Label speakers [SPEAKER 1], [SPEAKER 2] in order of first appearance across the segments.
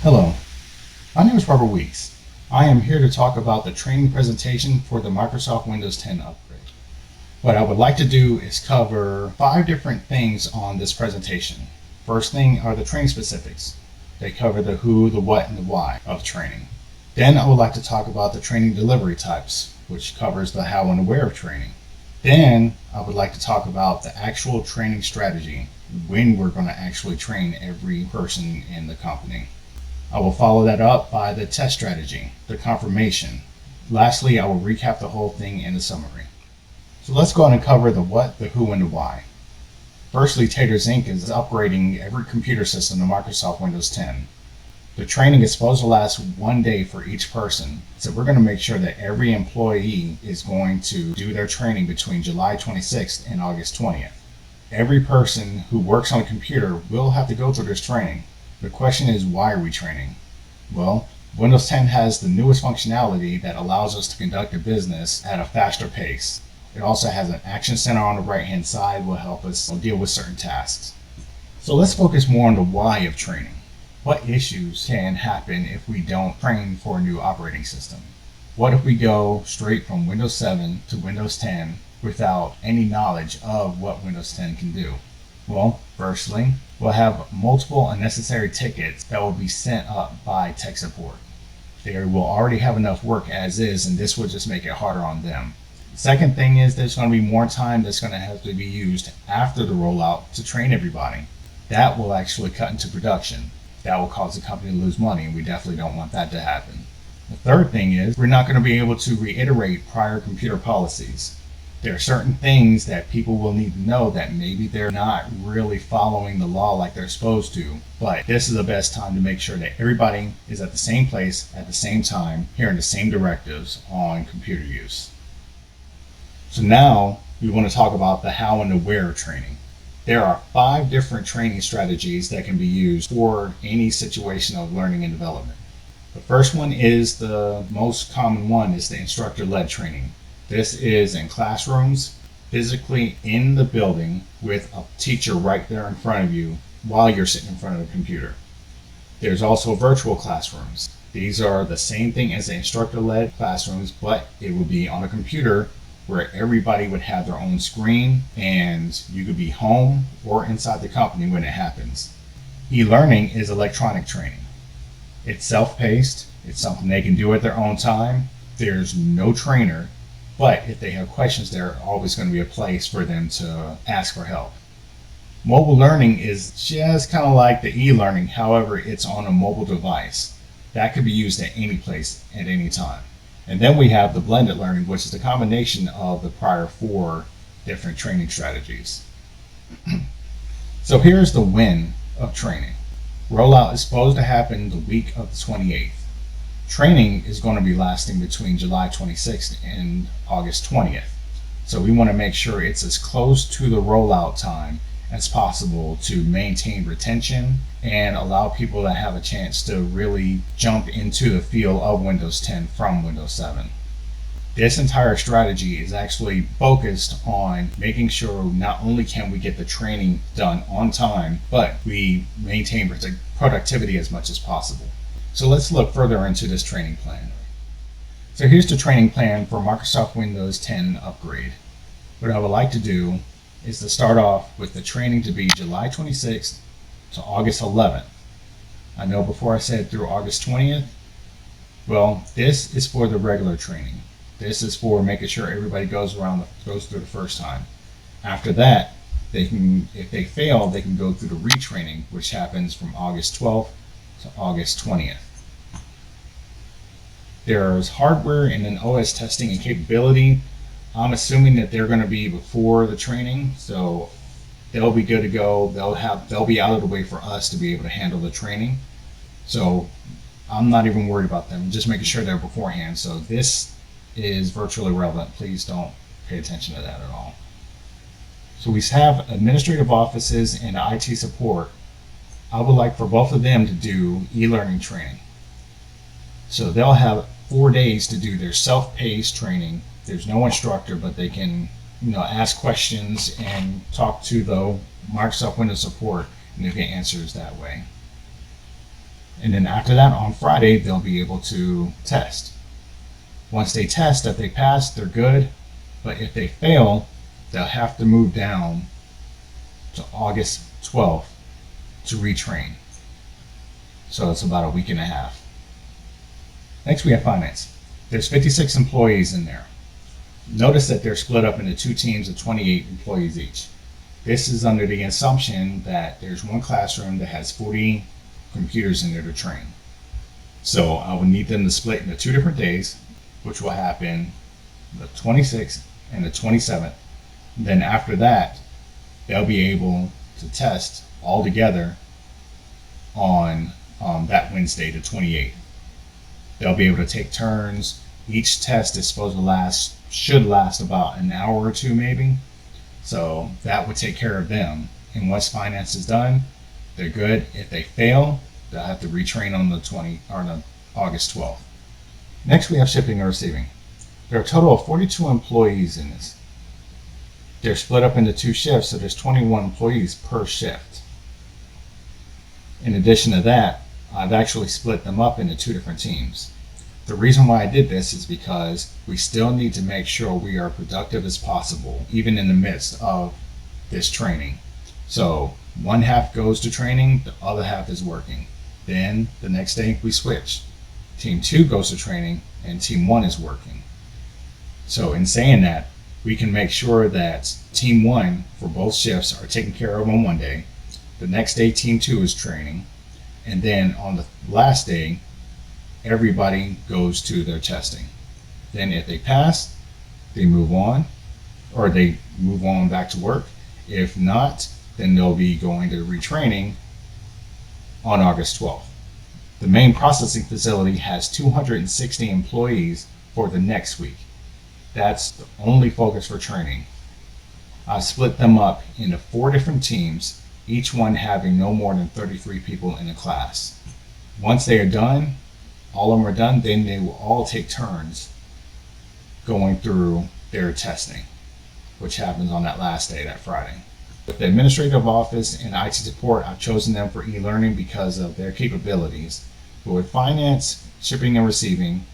[SPEAKER 1] Hello, my name is Robert Weeks. I am here to talk about the training presentation for the Microsoft Windows 10 upgrade. What I would like to do is cover 5 different things on this presentation. First thing are the training specifics. They cover the who, the what, and the why of training. Then I would like to talk about the training delivery types, which covers the how and the where of training. Then I would like to talk about the actual training strategy, when we're going to actually train every person in the company. I will follow that up by the test strategy, the confirmation. Lastly, I will recap the whole thing in the summary. So let's go on and cover the what, the who, and the why. Firstly, Taters Inc. is upgrading every computer system to Microsoft Windows 10. The training is supposed to last 1 day for each person, so we're going to make sure that every employee is going to do their training between July 26th and August 20th. Every person who works on a computer will have to go through this training. The question is, why are we training? Well, Windows 10 has the newest functionality that allows us to conduct a business at a faster pace. It also has an action center on the right-hand side, will help us deal with certain tasks. So let's focus more on the why of training. What issues can happen if we don't train for a new operating system? What if we go straight from Windows 7 to Windows 10 without any knowledge of what Windows 10 can do? Well, firstly, we'll have multiple unnecessary tickets that will be sent up by tech support. They will already have enough work as is, and this will just make it harder on them. Second thing is there's going to be more time that's going to have to be used after the rollout to train everybody. That will actually cut into production. That will cause the company to lose money, and we definitely don't want that to happen. The third thing is we're not going to be able to reiterate prior computer policies. There are certain things that people will need to know that maybe they're not really following the law like they're supposed to, but this is the best time to make sure that everybody is at the same place at the same time, hearing the same directives on computer use. So now we want to talk about the how and the where of training. There are 5 different training strategies that can be used for any situation of learning and development. The first one is the most common one, is the instructor-led training. This is in classrooms, physically in the building with a teacher right there in front of you while you're sitting in front of the computer. There's also virtual classrooms. These are the same thing as the instructor-led classrooms, but it would be on a computer where everybody would have their own screen and you could be home or inside the company when it happens. E-learning is electronic training. It's self-paced. It's something they can do at their own time. There's no trainer. But if they have questions, there's always going to be a place for them to ask for help. Mobile learning is just kind of like the e-learning, however, it's on a mobile device. That could be used at any place at any time. And then we have the blended learning, which is the combination of the prior 4 different training strategies. So here's the when of training. Rollout is supposed to happen the week of the 28th. Training is going to be lasting between July 26th and August 20th. So we want to make sure it's as close to the rollout time as possible to maintain retention and allow people to have a chance to really jump into the feel of Windows 10 from Windows 7. This entire strategy is actually focused on making sure not only can we get the training done on time, but we maintain productivity as much as possible. So let's look further into this training plan. So here's the training plan for Microsoft Windows 10 upgrade. What I would like to do is to start off with the training to be July 26th to August 11th. I know before I said through August 20th. Well, this is for the regular training. This is for making sure everybody goes through the first time. After that, if they fail, they can go through the retraining, which happens from August 12th to August 20th. There's hardware and then OS testing and capability. I'm assuming that they're going to be before the training, so they'll be good to go. They'll be out of the way for us to be able to handle the training. So I'm not even worried about them, just making sure they're beforehand. So this is virtually irrelevant. Please don't pay attention to that at all. So we have administrative offices and IT support. I would like for both of them to do e-learning training. So they'll have 4 days to do their self-paced training. There's no instructor, but they can ask questions and talk to the Microsoft Windows support and they'll get answers that way. And then after that, on Friday, they'll be able to test. Once they test, if they pass, they're good. But if they fail, they'll have to move down to August 12th to retrain. So it's about a week and a half. Next, we have finance. There's 56 employees in there. Notice that they're split up into two teams of 28 employees each. This is under the assumption that there's one classroom that has 40 computers in there to train. So I would need them to split into 2 different days, which will happen the 26th and the 27th. Then after that, they'll be able to test all together on that Wednesday, the 28th. They'll be able to take turns. Each test is supposed to should last about an hour or two maybe. So that would take care of them. And once finance is done, they're good. If they fail, they'll have to retrain on the August 12th. Next, we have shipping and receiving. There are a total of 42 employees in this. They're split up into 2 shifts, so there's 21 employees per shift. In addition to that, I've actually split them up into 2 different teams. The reason why I did this is because we still need to make sure we are productive as possible, even in the midst of this training. So one half goes to training, the other half is working. Then the next day we switch. Team 2 goes to training and team 1 is working. So in saying that, we can make sure that team 1 for both shifts are taken care of on one day. The next day team 2 is training. And then on the last day, everybody goes to their testing. Then if they pass, they move on, or they move on back to work. If not, then they'll be going to retraining on August 12th. The main processing facility has 260 employees for the next week. That's the only focus for training. I've split them up into 4 different teams, each one having no more than 33 people in a class. Once they are done, all of them are done, then they will all take turns going through their testing, which happens on that last day, that Friday. With the administrative office and IT support, I've chosen them for e-learning because of their capabilities. But with finance, shipping and receiving,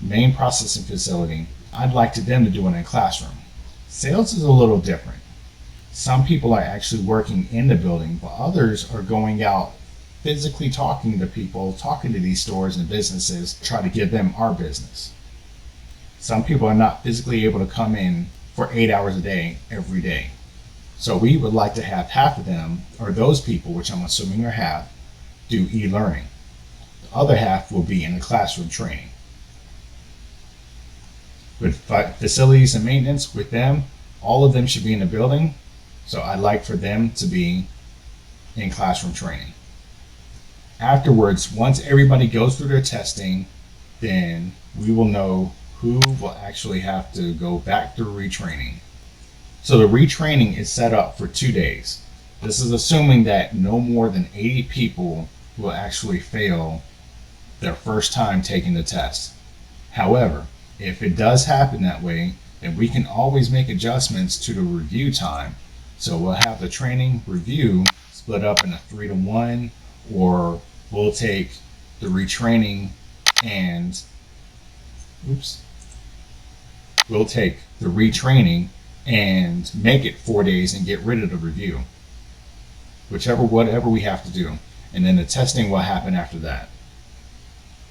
[SPEAKER 1] main processing facility, I'd like them to do it in a classroom. Sales is a little different. Some people are actually working in the building, but others are going out physically talking to people, talking to these stores and businesses, try to give them our business. Some people are not physically able to come in for 8 hours a day, every day. So we would like to have half of them, or those people, which I'm assuming are half, do e-learning. The other half will be in the classroom training. With facilities and maintenance, with them, all of them should be in the building. So I'd like for them to be in classroom training. Afterwards, once everybody goes through their testing, then we will know who will actually have to go back through retraining. So the retraining is set up for 2 days. This is assuming that no more than 80 people will actually fail their first time taking the test. However, if it does happen that way, then we can always make adjustments to the review time. So we'll have the training review split up in a 3-to-1, or we'll take the retraining and make it 4 days and get rid of the review. Whatever we have to do. And then the testing will happen after that.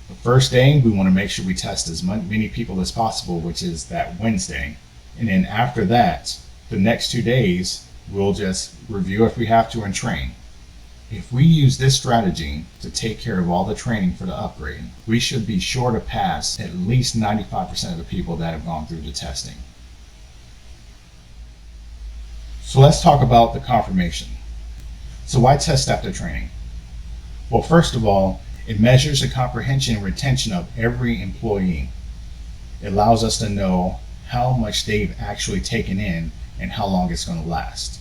[SPEAKER 1] The first day, we want to make sure we test as many people as possible, which is that Wednesday. And then after that, the next 2 days, we'll just review if we have to and train. If we use this strategy to take care of all the training for the upgrade, we should be sure to pass at least 95% of the people that have gone through the testing. So let's talk about the confirmation. So why test after training? Well, first of all, it measures the comprehension and retention of every employee. It allows us to know how much they've actually taken in and how long it's going to last.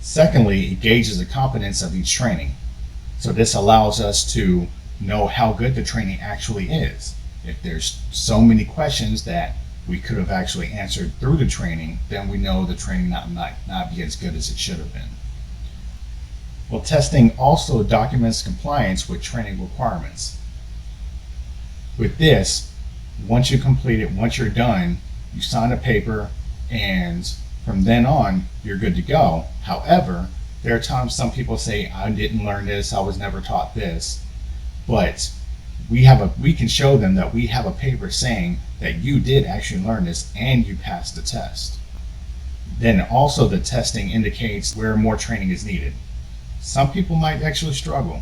[SPEAKER 1] Secondly, it gauges the competence of each training. So this allows us to know how good the training actually is. If there's so many questions that we could have actually answered through the training, then we know the training might not be as good as it should have been. Well, testing also documents compliance with training requirements. With this, once you complete it, once you're done, you sign a paper, and from then on, you're good to go. However, there are times some people say, I didn't learn this, I was never taught this. But we can show them that we have a paper saying that you did actually learn this and you passed the test. Then also the testing indicates where more training is needed. Some people might actually struggle.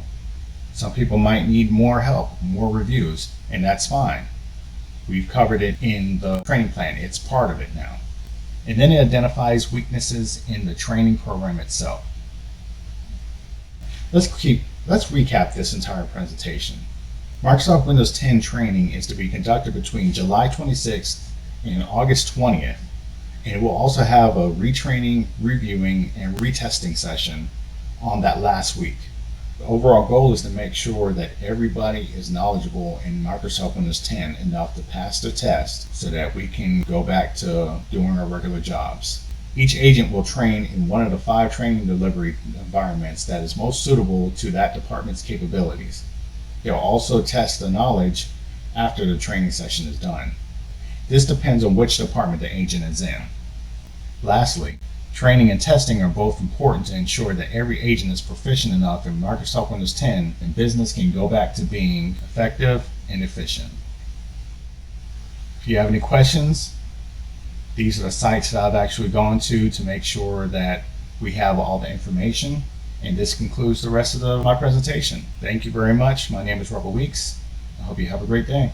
[SPEAKER 1] Some people might need more help, more reviews, and that's fine. We've covered it in the training plan. It's part of it now. And then it identifies weaknesses in the training program itself. Let's recap this entire presentation. Microsoft Windows 10 training is to be conducted between July 26th and August 20th. And it will also have a retraining, reviewing, and retesting session on that last week. The overall goal is to make sure that everybody is knowledgeable in Microsoft Windows 10 enough to pass the test so that we can go back to doing our regular jobs. Each agent will train in one of the 5 training delivery environments that is most suitable to that department's capabilities. They'll also test the knowledge after the training session is done. This depends on which department the agent is in. Lastly, training and testing are both important to ensure that every agent is proficient enough in Microsoft Windows 10 and business can go back to being effective and efficient. If you have any questions, these are the sites that I've actually gone to make sure that we have all the information. And this concludes the rest of my presentation. Thank you very much. My name is Robert Weeks. I hope you have a great day.